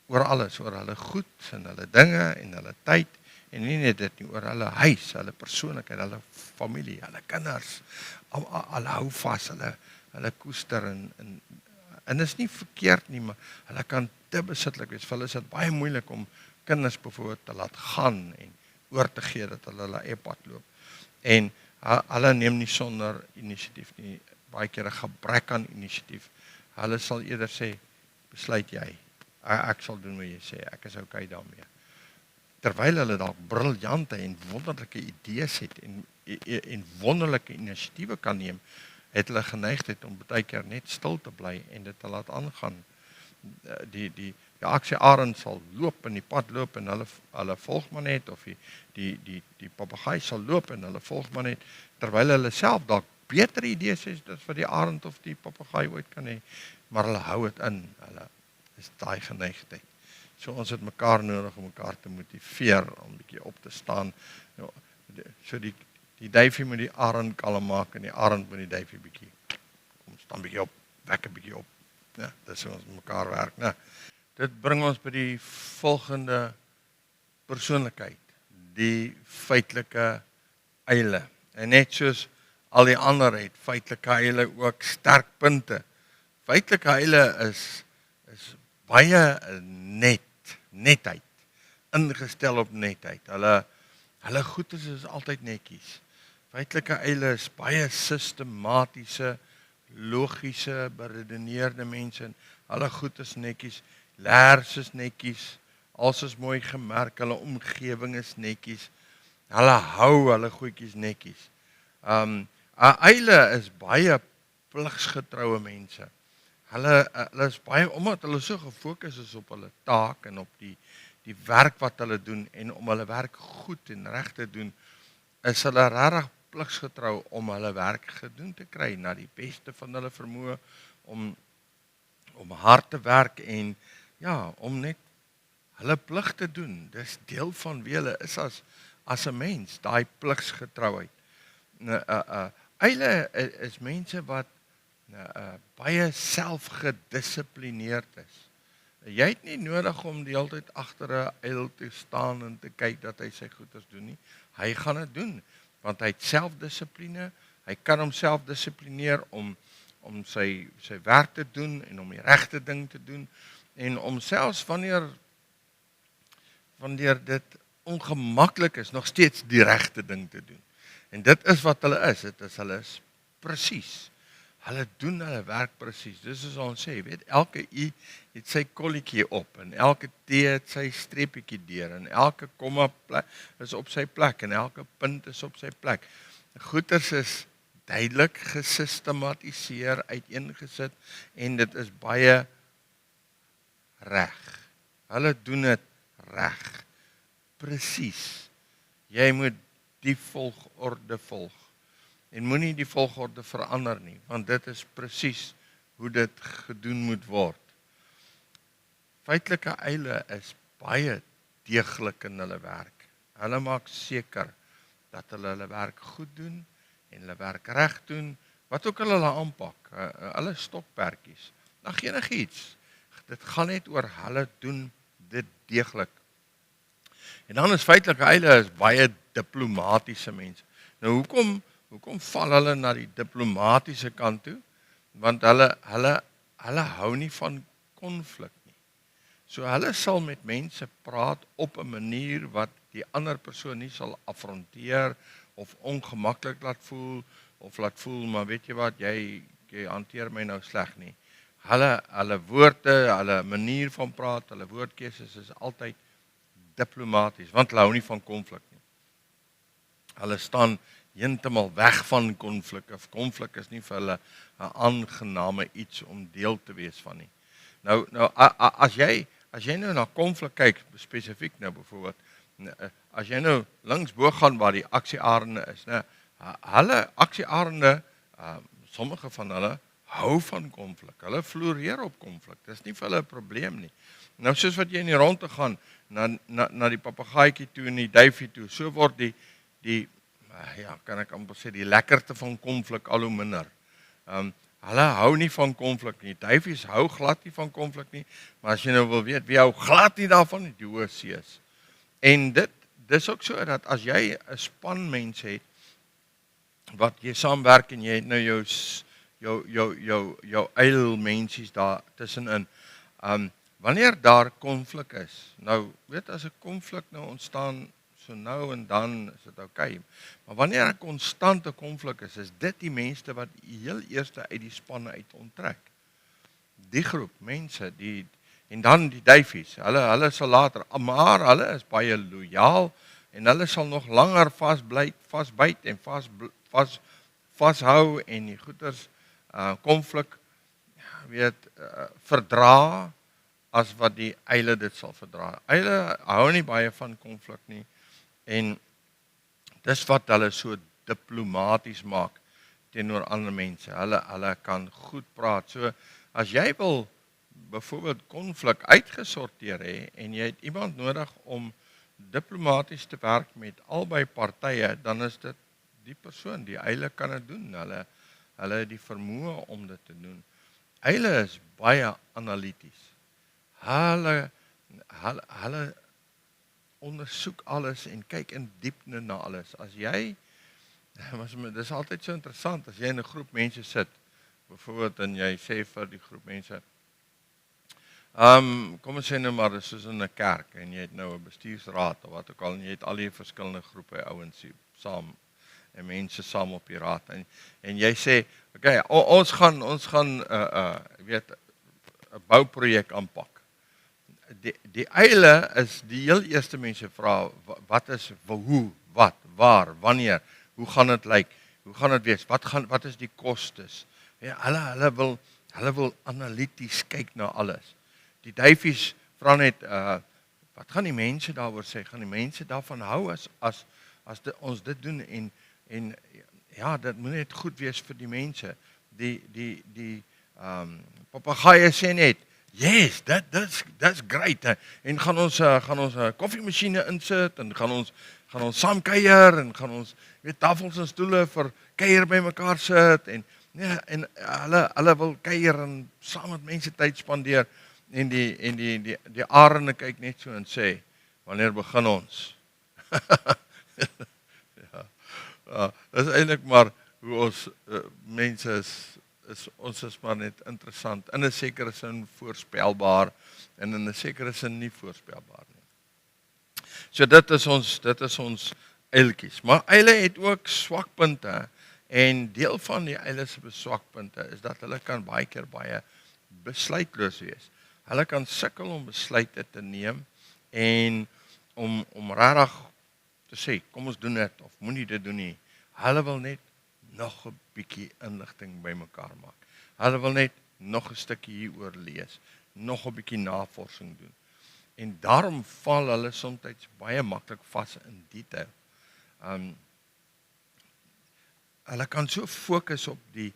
oor alles, oor hulle goed en hulle dinge en hulle tyd En nie net dit nie, oor hulle huis, hulle persoonlikheid, hulle familie, hulle kinders. Hulle hou vas, hulle koester en is nie verkeerd nie, maar hulle kan te besitlik wees. Vir hulle is dit baie moeilik om kinders byvoorbeeld te laat gaan en oor te gee dat hulle eie pad loop. En hulle neem nie sonder inisiatief nie, baie keer 'n gebrek aan inisiatief. Hulle sal eerder sê, besluit jy, ek sal doen wat jy sê, ek is okay daarmee. Terwyl hulle dalk briljante en wonderlike idees het en wonderlike inisiatiewe kan neem, het hulle geneigtheid om baie keer net stil te bly en dit te laat aangaan. Die aksiearend sal loop en die pad loop en hulle volg maar net, of die papegaai sal loop en hulle volg maar net, terwyl hulle self dalk beter idees het as wat die arend of die papegaai ooit kan hê, maar hulle hou dit in, hulle is daai geneigtheid. So ons het mekaar nodig om mekaar te motiveer om bietjie op te staan. So die duifie moet die arend kalm maak en die arend moet die duifie bietjie kom staan bietjie op, wek 'n bietjie op. Ja, dis hoe ons mekaar werk, né? Dit bring ons by die volgende persoonlikheid, die feitelike eile. En net soos al die ander het feitelike eile ook sterk punte. Feitelike eile is baie netheid, ingestel op netheid. Hulle goedes is altyd netjies. Feitelike eile is baie sistematiese, logiese, beredeneerde mense. Hulle goed is netjies, leers is netjies, alles is mooi gemerk, hulle omgewing is netjies. Hulle hou hulle goedjies netjies. Eile is baie pligsgetroue mense. Hulle is baie, omdat hulle so gefokus is op hulle taak en op die werk wat hulle doen en om hulle werk goed en reg te doen, is hulle regtig pligsgetrou om hulle werk gedoen te kry na die beste van hulle vermoë, om hard te werk en ja, om net hulle plig te doen. Dis deel van wie hulle is as 'n mens, daai pligsgetrouheid. Eile is mense wat baie selfgedissiplineerd is. Jy het nie nodig om die hele tyd agter 'n eil te staan en te kyk dat hy sy goeders doen nie. Hy gaan dit doen, want hy het selfdissipline. Hy kan homself dissiplineer om sy werk te doen en om die regte ding te doen en om selfs wanneer dit ongemaklik is, nog steeds die regte ding te doen. En dit is wat hulle is. Hulle is presies. Hulle doen hulle werk presies. Dis soos ons sê, weet, elke i het sy kolletjie op en elke t het sy streepietjie deur en elke komma is op sy plek en elke punt is op sy plek. Goeters is duidelik gesistematiseer, uiteengesit en dit is baie reg. Hulle doen dit reg. Presies. Jy moet die volgorde volg. En moenie die volgorde verander nie, want dit is presies hoe dit gedoen moet word. Feitelike eile is baie deeglik in hulle werk. Hulle maak seker dat hulle werk goed doen en hulle werk reg doen, wat ook hulle aanpak. Hulle stokperdjies. Nog enigiets. Dit gaan net oor hulle doen dit deeglik. En dan is feitelike eile is baie diplomatische mense. Nou hoekom val hulle na die diplomatische kant toe? Want hulle hou nie van konflik nie. So hulle sal met mense praat op 'n manier wat die ander persoon nie sal afronteer of ongemaklik laat voel of laat voel, maar weet jy wat, jy hanteer my nou sleg nie. Hulle woorde, hulle manier van praat, hulle woordkeuses is altyd diplomaties, want hulle hou nie van konflik nie. Hulle staan heeltemal weg van konflik, of konflik is nie vir hulle 'n aangename iets om deel te wees van nie. Nou as jy nou na konflik kyk, spesifiek nou byvoorbeeld, as jy nou linksbo gaan waar die aksiearende is, hulle aksiearende, sommige van hulle hou van konflik. Hulle floreer op konflik. Dis nie vir hulle 'n probleem nie. Nou soos wat jy in die rondte gaan na die papegaaitjie toe en die duifie toe, so word die kan ek amper sê die lekkerte van konflik al hoe minder. Hulle hou nie van konflik nie. Duifies hou glad nie van konflik nie, maar as jy nou wil weet wie hou glad nie daarvan, die hoë sees. En dis ook so dat as jy 'n span mense het wat jy saamwerk en jy het nou jou eilmensies daar tussenin. Wanneer daar konflik is, nou weet as 'n konflik nou ontstaan so nou en dan is dit okay. Maar wanneer 'n konstante konflik is dit die mense wat heel eerste uit die spanne uit onttrek. Die groep mense, en dan die duifies, hulle sal later, maar hulle is baie lojaal en hulle sal nog langer vasbyt en vashou en die goeters konflik verdra as wat die eile dit sal verdra. Eile hou nie baie van konflik nie en dis wat hulle so diplomaties maak teenoor ander mense. Hulle kan goed praat. So as jy wil byvoorbeeld konflik uitgesorteer hê en jy het iemand nodig om diplomaties te werk met albei partye, dan is dit die persoon, die eile kan dit doen. Hulle het die vermoë om dit te doen. Eile is baie analities. Hulle ondersoek alles en kyk in diepte na alles. As jy, dis altyd so interessant, as jy in 'n groep mense sit, byvoorbeeld en jy sê vir die groep mense, kom ons sê nou maar, dis soos in 'n kerk, en jy het nou 'n bestuursraad, of wat ook al, en jy het al die verskillende groepe ouens saam, en mense saam op die raad, en jy sê, okay, ons gaan 'n bouprojek aanpak. Die eile is die heel eerste mense vra, wat is, hoe, wat, waar, wanneer, hoe gaan dit lyk, hoe gaan dit wees, wat is die kostes? Ja, hulle wil analities kyk na alles. Die duifies vra net, wat gaan die mense daaroor sê? Gaan die mense daarvan hou as ons dit doen en ja, dit moet net goed wees vir die mense. Die papegaaie sê net, yes, that's great. En gaan ons koffiemasjiene insit en gaan ons saam kuier en gaan ons tafels en stoele vir kuier by mekaar sit en hulle wil kuier en saam met mense tyd spandeer en die arende kyk net so en sê, wanneer begin ons? Dis eintlik maar hoe ons mense ons is maar net interessant, in 'n sekere sin voorspelbaar en in 'n sekere sin nie voorspelbaar nie. So dit is ons eiltjies, maar eile het ook swakpunte en deel van die eile se swakpunte is dat hulle kan baie keer baie besluitloos wees. Hulle kan sukkel om besluite te neem en om regtig te sê, kom ons doen dit of moenie dit doen nie. Hulle wil net nog 'n bietjie inligting bymekaar maak. Hulle wil net nog 'n stukkie hieroor lees, nog 'n bietjie navorsing doen. En daarom val hulle soms baie maklik vas in detail. Hulle kan so fokus op die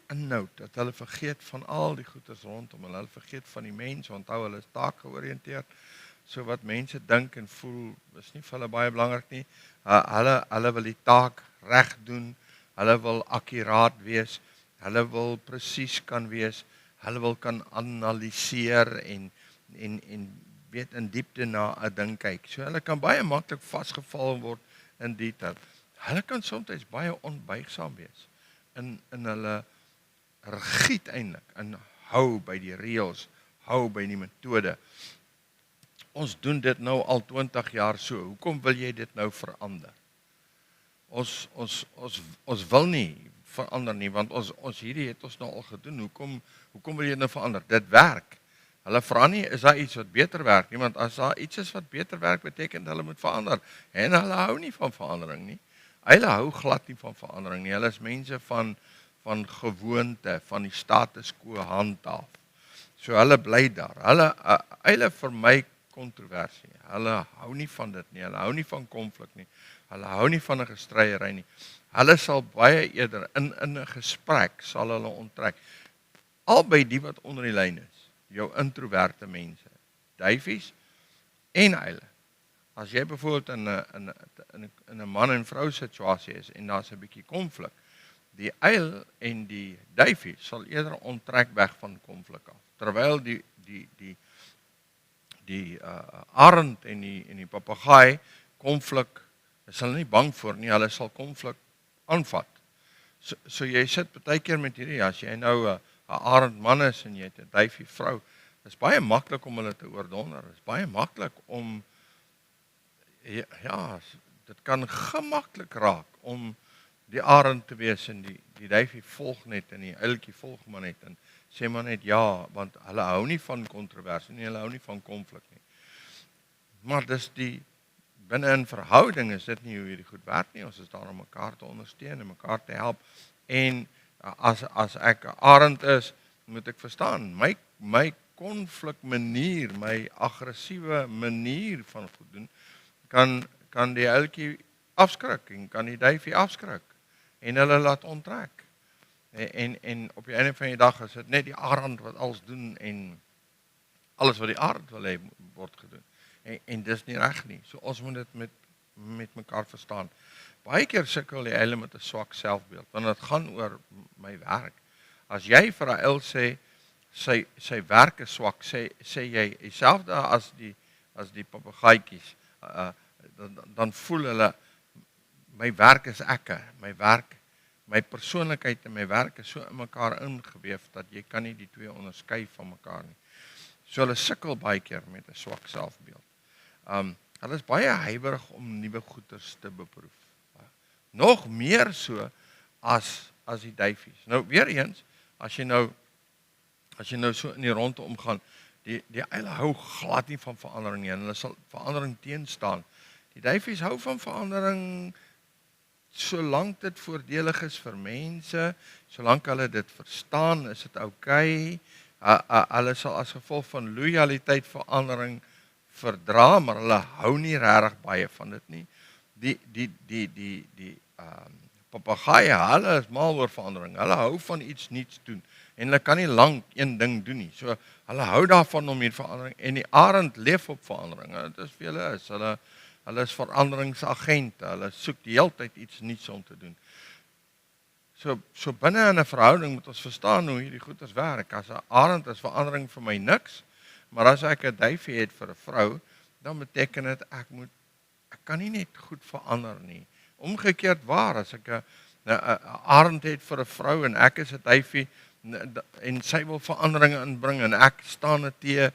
inhoud dat hulle vergeet van al die goeders rondom hulle. Hulle vergeet van die mens, onthou hulle is taakgeoriënteerd. So wat mense dink en voel is nie vir hulle baie belangrik nie. Hulle wil die taak reg doen. Hulle wil akkuraat wees, hulle wil presies kan wees, hulle wil kan analiseer en weet in diepte na 'n ding kyk. So hulle kan baie maklik vasgeval word in detail. Hulle kan soms baie onbuigsaam wees in hulle rigied eintlik, en hou by die reëls, hou by die metode. Ons doen dit nou al 20 jaar so, hoekom wil jy dit nou verander? Ons wil nie verander nie, want ons hierdie het ons nou al gedoen. Hoekom wil jy nou verander? Dit werk. Hulle vra nie, is daar iets wat beter werk nie, want as daar iets is wat beter werk, beteken hulle moet verander. En hulle hou nie van verandering nie. Hulle hou glad nie van verandering nie. Hulle is mense van gewoonte, van die status quo handhaaf. So hulle bly daar. Hulle vermy kontroversie. Hulle hou nie van dit nie. Hulle hou nie van konflik nie. Hulle hou nie van 'n gestryery nie. Hulle sal baie eerder in 'n gesprek sal hulle onttrek. Albei die wat onder die lyn is, jou introverte mense, duifies en eile. As jy byvoorbeeld in 'n man en vrou situasie is en daar's 'n bietjie konflik, die eil en die duifie sal eerder onttrek weg van konflik af. Terwyl die arend en die papegaai konflik, is hulle nie bang voor nie, hulle sal konflik aanvat. So jy sit baie keer met hierdie, as jy nou 'n arend man is en jy het 'n duifie vrou, is baie maklik om hulle te oordonder. Is baie maklik om ja, dit kan gemaklik raak om die arend te wees en die duifie volg net en die uiltjie volg maar net en sê maar net ja, want hulle hou nie van kontroversie nie, hulle hou nie van konflik nie. Maar dis binne 'n verhouding is dit nie hoe hierdie goed werk nie. Ons is daar om mekaar te ondersteun en mekaar te help. En as ek 'n arend is, moet ek verstaan, my konflik manier, my aggressiewe manier van goed doen, kan die uiltjie afskrik en kan die duifie afskrik en hulle laat onttrek. En op die einde van die dag is dit net die arend wat alles doen en alles wat die arend wil hê word gedoen. En dis nie reg nie. So ons moet dit met mekaar verstaan. Baie keer sukkel die uile met 'n swak selfbeeld, want dit gaan oor my werk. As jy vir 'n uil sê sy werk is swak, sê jy dieselfde as die papegaaitjies, dan voel hulle my werk is my persoonlikheid en my werk is so in mekaar ingeweef dat jy kan nie die twee onderskei van mekaar nie. So hulle sukkel baie keer met 'n swak selfbeeld. Hulle is baie huiwerig om nuwe goeders te beproef. Nog meer so as die duifies. Nou weer eens, as jy nou so in die ronde omgaan, die uile hou glad nie van verandering nie en hulle sal verandering teenstaan. Die duifies hou van verandering solank dit voordelig is vir mense, solank hulle dit verstaan, is dit oukei. Hulle sal as gevolg van loyaliteit verandering verdra, maar hulle hou nie regtig baie van dit nie. Die papegaaie, hulle is mal oor verandering. Hulle hou van iets nuuts doen en hulle kan nie lank een ding doen nie. So hulle hou daarvan om hier verandering en die arend leef op verandering. Dit is vir hulle is hulle is veranderingsagente. Hulle soek die hele tyd iets nuuts om te doen. So binne in 'n verhouding moet ons verstaan hoe hierdie goeders werk. As 'n arend is verandering vir my niks, maar as ek 'n duifie het vir 'n vrou, dan beteken dit ek kan nie net goed verander nie. Omgekeerd waar, as ek 'n arend het vir 'n vrou en ek is 'n duifie en sy wil veranderinge inbring en ek staan net teë,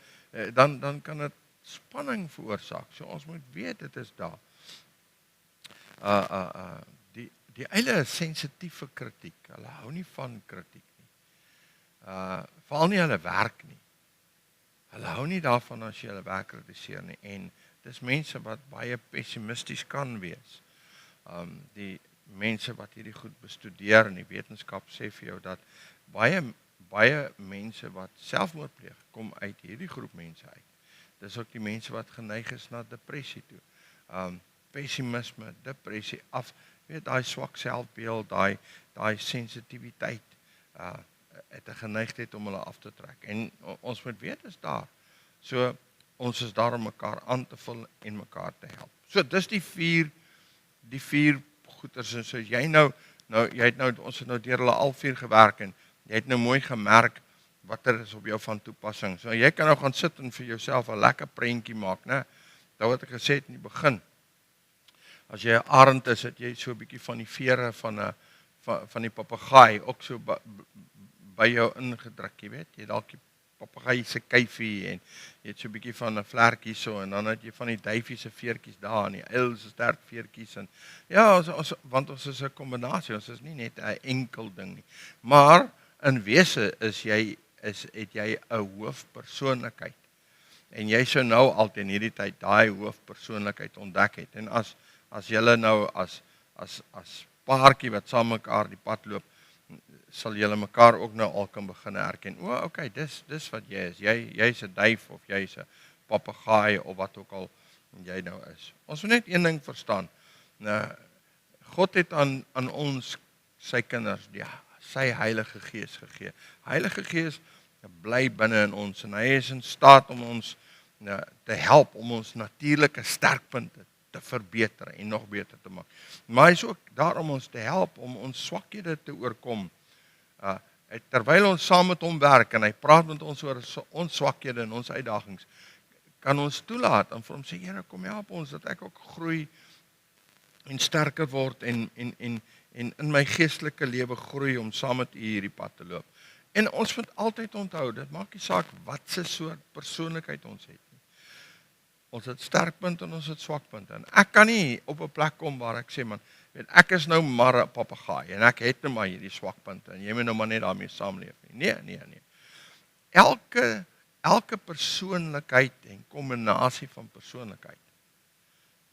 dan kan dit spanning veroorsaak. So ons moet weet dit is daar. Die uile is sensitief vir kritiek. Hulle hou nie van kritiek nie. Veral nie hulle werk nie. Hulle hou nie daarvan as jy hulle werk kritiseer nie. En dis mense wat baie pessimisties kan wees. Die mense wat hierdie goed bestudeer in die wetenskap sê vir jou dat baie mense wat selfmoord pleeg, kom uit hierdie groep mense uit. Dis ook die mense wat geneig is na depressie toe. Pessimisme, depressie, daai swak selfbeeld, daai sensitiwiteit, het 'n geneigtheid om hulle af te trek. En ons moet weet is daar. So ons is daar om mekaar aan te vul en mekaar te help. So dis die vier goeders en so jy ons het nou deur hulle al 4 gewerk en jy het nou mooi gemerk watter is op jou van toepassing. So jy kan nou gaan sit en vir jouself 'n lekker prentjie maak, né? Nou wat ek gesê het in die begin. As jy 'n arend is, het jy so 'n bietjie van die vere van die papegaai ook so by jou ingedruk, jy weet. Jy dalk die papegaai se kuifie en jy het so 'n bietjie van 'n vlekkie so en dan het jy van die duifie se veertjies daar en die uil se sterk veertjies en ja, want ons is 'n kombinasie, ons is nie net 'n enkel ding nie. Maar in wese het jy 'n hoofpersoonlikheid. En jy sou nou al teen hierdie tyd daai hoofpersoonlikheid ontdek het. En as julle nou as paartjie wat saam mekaar die pad loop, sal julle mekaar ook nou al kan begin herken. Okay, dis wat jy is. Jy's 'n duif of jy's 'n papegaai of wat ook al jy nou is. Ons moet net een ding verstaan. God het aan ons sy kinders sy Heilige Gees gegee. Heilige Gees bly binne in ons en hy is in staat om ons te help om ons natuurlike sterkpunte te verbeter en nog beter te maak. Maar hy is ook daar om ons te help om ons swakhede te oorkom. Terwyl ons saam met hom werk en hy praat met ons oor ons swakhede en ons uitdagings, kan ons toelaat en vir hom sê, Here, kom help ons dat ek ook groei en sterker word en in my geestelike lewe groei om saam met U hierdie pad te loop. En ons moet altyd onthou, dit maak nie saak wat se soort persoonlikheid ons het nie. Ons het sterkpunte en ons het swakpunte. En ek kan nie op 'n plek kom waar ek sê, man, weet, ek is nou maar 'n papegaai en ek het nou maar hierdie swakpunte en jy moet nou maar net daarmee saamleef nie. Nee. Elke persoonlikheid en kombinasie van persoonlikheid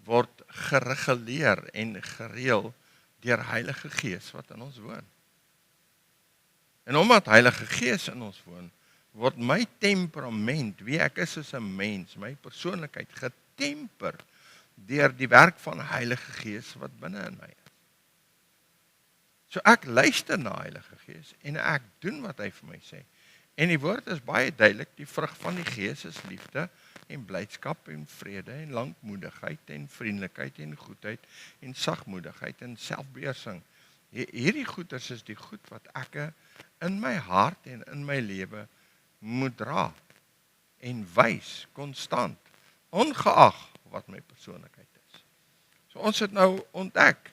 word gereguleer en gereël deur Heilige Gees wat in ons woon. En omdat Heilige Gees in ons woon, word my temperament, wie ek is as 'n mens, my persoonlikheid getemper deur die werk van Heilige Gees wat binne in my is. So ek luister na Heilige Gees en ek doen wat hy vir my sê. En die woord is baie duidelik, die vrug van die Gees is liefde en blydskap en vrede en lankmoedigheid en vriendelikheid en goedheid en sagmoedigheid en selfbeheersing. Hierdie goeders is die goed wat ek in my hart en in my lewe moet dra en wys konstant, ongeag wat my persoonlikheid is. So ons het nou ontdek,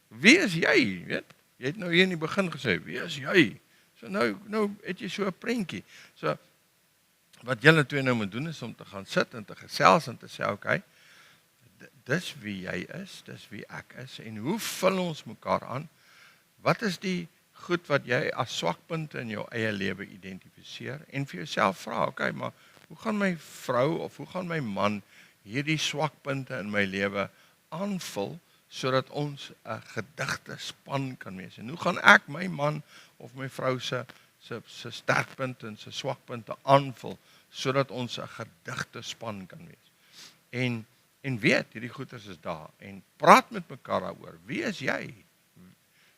wie is jy? Weet? Jy het nou hier in die begin gesê, wie is jy? So nou het jy so 'n prentjie. So wat julle twee nou moet doen is om te gaan sit en te gesels en te sê, okay, dis wie jy is, dis wie ek is en hoe vul ons mekaar aan? Wat is die goed wat jy as swakpunte in jou eie lewe identifiseer en vir jouself vra, okay, maar hoe gaan my vrou of hoe gaan my man hierdie swakpunte in my lewe aanvul sodat ons 'n gedigte span kan wees? En hoe gaan ek my man of my vrou se sterkpunte en se swakpunte aanvul sodat ons 'n gedigte span kan wees? En weet, hierdie goeters is daar en praat met mekaar daaroor. Wie is jy?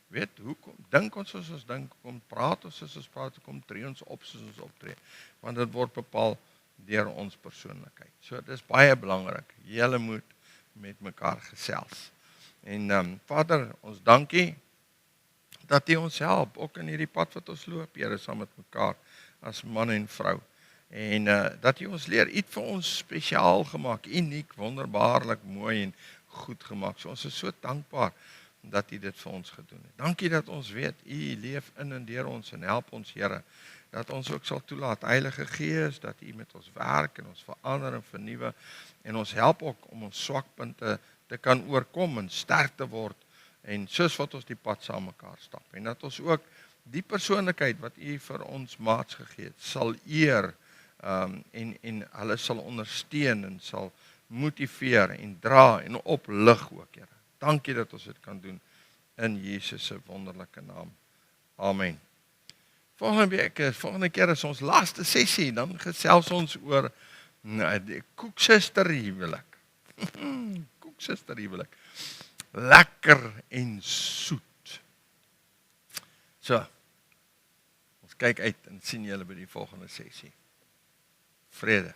Weet, hoekom dink ons soos ons dink, kom praat ons soos ons praat, kom tree ons op soos ons optree, want dit word bepaal deur ons persoonlikheid. So dit is baie belangrik. Julle moet met mekaar gesels. En Vader, ons dankie dat U ons help ook in hierdie pad wat ons loop, Here, saam met mekaar as man en vrou. En dat U ons leer, U het vir ons spesiaal gemaak, uniek, wonderbaarlik, mooi en goed gemaak. So ons is so dankbaar dat U dit vir ons gedoen het. Dankie dat ons weet, U leef in en deur ons en help ons, Here, dat ons ook sal toelaat, Heilige Gees, dat U met ons werk en ons verander en vernuwe en ons help ook om ons swakpunte te kan oorkom en sterk te word en soos wat ons die pad saam mekaar stap. En dat ons ook die persoonlikheid wat U vir ons maats gegee het, sal eer en hulle sal ondersteun en sal motiveer en dra en oplig ook, Here. Dankie dat ons dit kan doen in Jesus se wonderlike naam. Amen. Volgende keer is ons laaste sessie, dan gesels ons oor die koeksusterhuwelik. Koeksusterhuwelik. Lekker en soet. So, ons kyk uit en sien julle by die volgende sessie. Vrede.